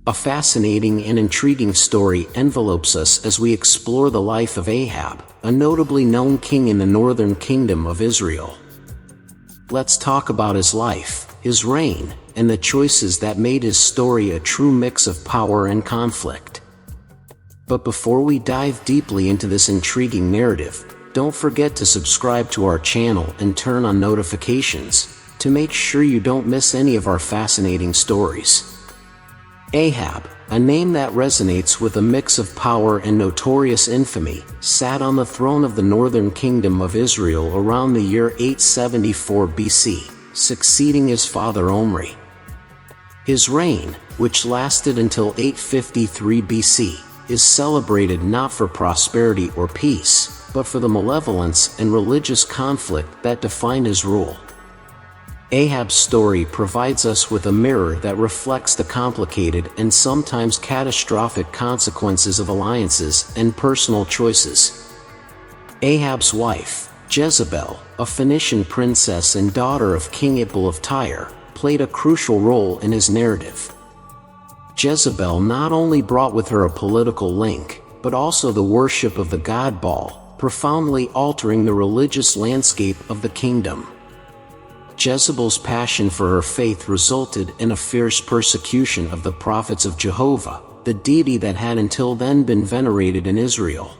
A fascinating and intriguing story envelopes us as we explore the life of Ahab, a notably known king in the northern kingdom of Israel. Let's talk about his life, his reign, and the choices that made his story a true mix of power and conflict. But before we dive deeply into this intriguing narrative, don't forget to subscribe to our channel and turn on notifications to make sure you don't miss any of our fascinating stories. Ahab, a name that resonates with a mix of power and notorious infamy, sat on the throne of the northern kingdom of Israel around the year 874 BC, succeeding his father Omri. His reign, which lasted until 853 BC, is celebrated not for prosperity or peace, but for the malevolence and religious conflict that defined his rule. Ahab's story provides us with a mirror that reflects the complicated and sometimes catastrophic consequences of alliances and personal choices. Ahab's wife, Jezebel, a Phoenician princess and daughter of King Ibal of Tyre, played a crucial role in his narrative. Jezebel not only brought with her a political link, but also the worship of the god Baal, profoundly altering the religious landscape of the kingdom. Jezebel's passion for her faith resulted in a fierce persecution of the prophets of Jehovah, the deity that had until then been venerated in Israel.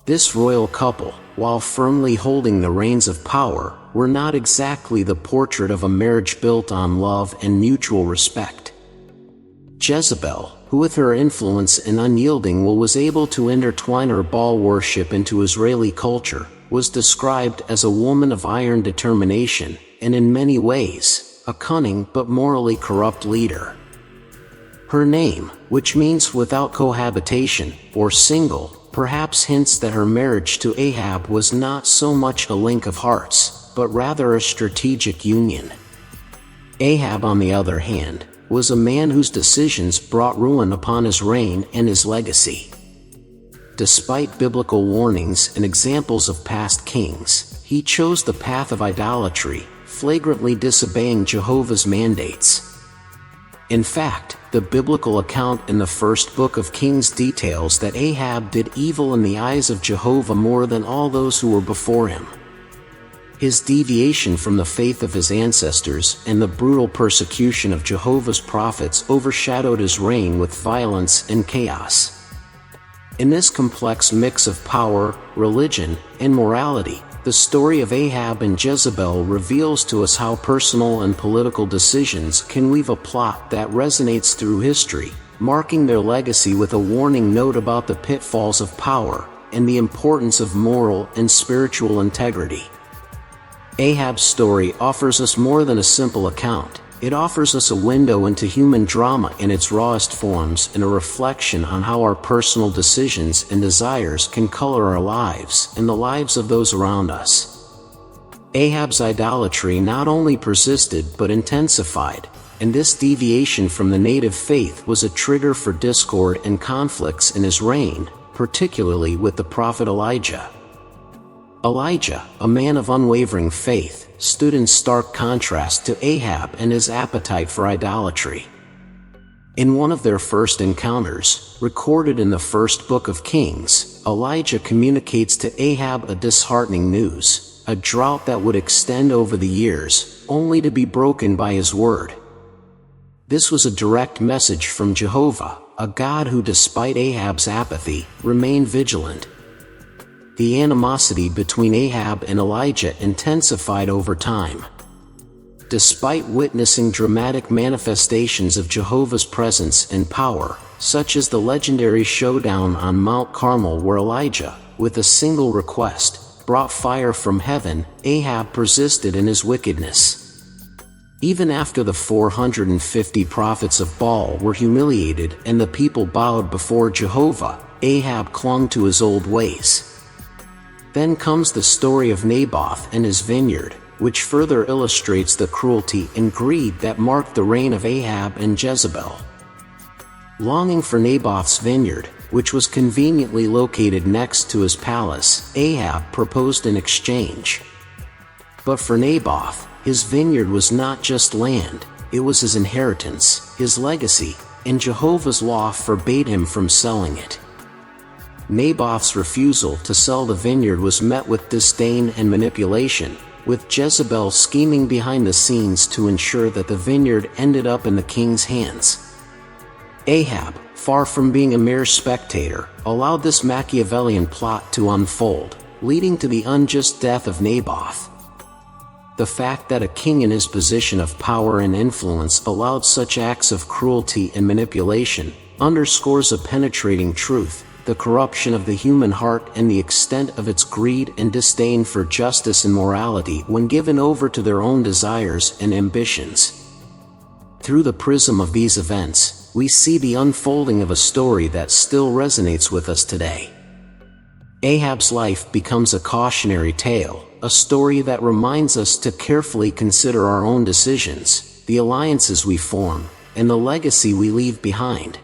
This royal couple, while firmly holding the reins of power, were not exactly the portrait of a marriage built on love and mutual respect. Jezebel, who with her influence and unyielding will was able to intertwine her Baal worship into Israeli culture, was described as a woman of iron determination, and in many ways, a cunning but morally corrupt leader. Her name, which means without cohabitation, or single, perhaps hints that her marriage to Ahab was not so much a link of hearts, but rather a strategic union. Ahab, on the other hand, was a man whose decisions brought ruin upon his reign and his legacy. Despite biblical warnings and examples of past kings, he chose the path of idolatry, flagrantly disobeying Jehovah's mandates. In fact, the biblical account in the first book of Kings details that Ahab did evil in the eyes of Jehovah more than all those who were before him. His deviation from the faith of his ancestors and the brutal persecution of Jehovah's prophets overshadowed his reign with violence and chaos. In this complex mix of power, religion, and morality, the story of Ahab and Jezebel reveals to us how personal and political decisions can weave a plot that resonates through history, marking their legacy with a warning note about the pitfalls of power and the importance of moral and spiritual integrity. Ahab's story offers us more than a simple account. It offers us a window into human drama in its rawest forms and a reflection on how our personal decisions and desires can color our lives and the lives of those around us. Ahab's idolatry not only persisted but intensified, and this deviation from the native faith was a trigger for discord and conflicts in his reign, particularly with the prophet Elijah. Elijah, a man of unwavering faith, stood in stark contrast to Ahab and his appetite for idolatry. In one of their first encounters, recorded in the first book of Kings, Elijah communicates to Ahab a disheartening news, a drought that would extend over the years, only to be broken by his word. This was a direct message from Jehovah, a God who, despite Ahab's apathy, remained vigilant. The animosity between Ahab and Elijah intensified over time. Despite witnessing dramatic manifestations of Jehovah's presence and power, such as the legendary showdown on Mount Carmel where Elijah, with a single request, brought fire from heaven, Ahab persisted in his wickedness. Even after the 450 prophets of Baal were humiliated and the people bowed before Jehovah, Ahab clung to his old ways. Then comes the story of Naboth and his vineyard, which further illustrates the cruelty and greed that marked the reign of Ahab and Jezebel. Longing for Naboth's vineyard, which was conveniently located next to his palace, Ahab proposed an exchange. But for Naboth, his vineyard was not just land, it was his inheritance, his legacy, and Jehovah's law forbade him from selling it. Naboth's refusal to sell the vineyard was met with disdain and manipulation, with Jezebel scheming behind the scenes to ensure that the vineyard ended up in the king's hands. Ahab, far from being a mere spectator, allowed this Machiavellian plot to unfold, leading to the unjust death of Naboth. The fact that a king in his position of power and influence allowed such acts of cruelty and manipulation underscores a penetrating truth: the corruption of the human heart and the extent of its greed and disdain for justice and morality when given over to their own desires and ambitions. Through the prism of these events, we see the unfolding of a story that still resonates with us today. Ahab's life becomes a cautionary tale, a story that reminds us to carefully consider our own decisions, the alliances we form, and the legacy we leave behind.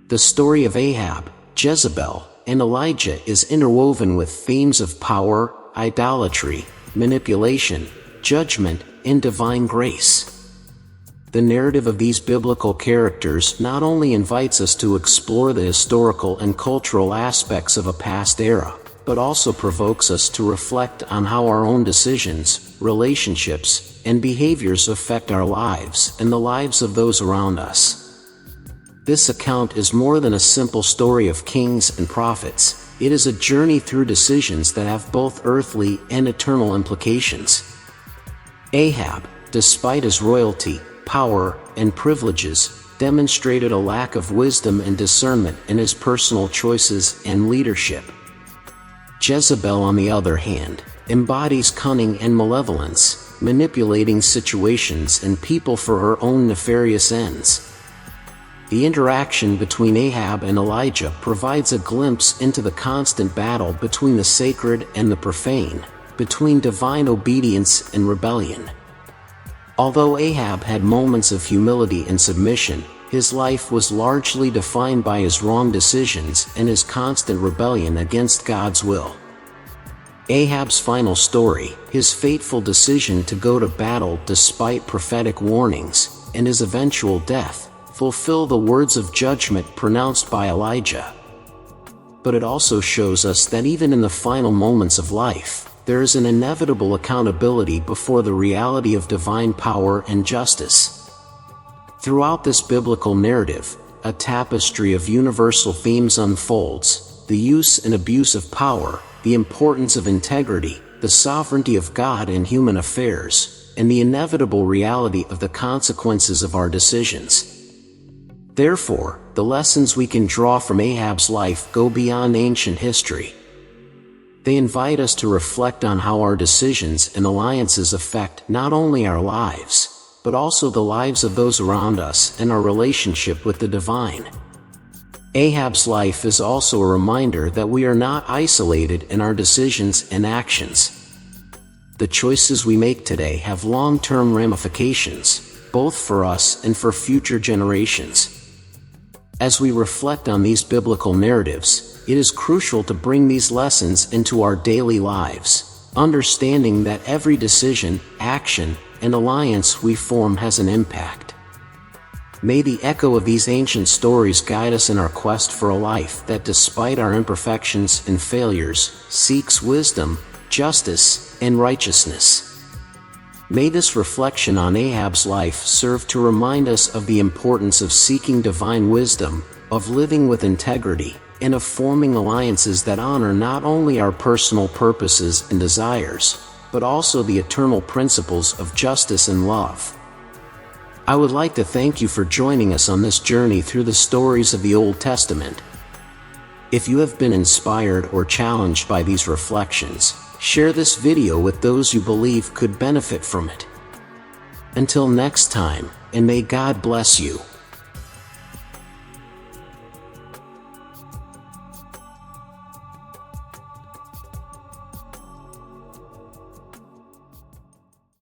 The story of Ahab, Jezebel, and Elijah is interwoven with themes of power, idolatry, manipulation, judgment, and divine grace. The narrative of these biblical characters not only invites us to explore the historical and cultural aspects of a past era, but also provokes us to reflect on how our own decisions, relationships, and behaviors affect our lives and the lives of those around us. This account is more than a simple story of kings and prophets. It is a journey through decisions that have both earthly and eternal implications. Ahab, despite his royalty, power, and privileges, demonstrated a lack of wisdom and discernment in his personal choices and leadership. Jezebel, on the other hand, embodies cunning and malevolence, manipulating situations and people for her own nefarious ends. The interaction between Ahab and Elijah provides a glimpse into the constant battle between the sacred and the profane, between divine obedience and rebellion. Although Ahab had moments of humility and submission, his life was largely defined by his wrong decisions and his constant rebellion against God's will. Ahab's final story, his fateful decision to go to battle despite prophetic warnings, and his eventual death, fulfill the words of judgment pronounced by Elijah. But it also shows us that even in the final moments of life, there is an inevitable accountability before the reality of divine power and justice. Throughout this biblical narrative, a tapestry of universal themes unfolds: the use and abuse of power, the importance of integrity, the sovereignty of God in human affairs, and the inevitable reality of the consequences of our decisions. Therefore, the lessons we can draw from Ahab's life go beyond ancient history. They invite us to reflect on how our decisions and alliances affect not only our lives, but also the lives of those around us and our relationship with the divine. Ahab's life is also a reminder that we are not isolated in our decisions and actions. The choices we make today have long-term ramifications, both for us and for future generations. As we reflect on these biblical narratives, it is crucial to bring these lessons into our daily lives, understanding that every decision, action, and alliance we form has an impact. May the echo of these ancient stories guide us in our quest for a life that, despite our imperfections and failures, seeks wisdom, justice, and righteousness. May this reflection on Ahab's life serve to remind us of the importance of seeking divine wisdom, of living with integrity, and of forming alliances that honor not only our personal purposes and desires, but also the eternal principles of justice and love. I would like to thank you for joining us on this journey through the stories of the Old Testament. If you have been inspired or challenged by these reflections, share this video with those you believe could benefit from it. Until next time, and may God bless you.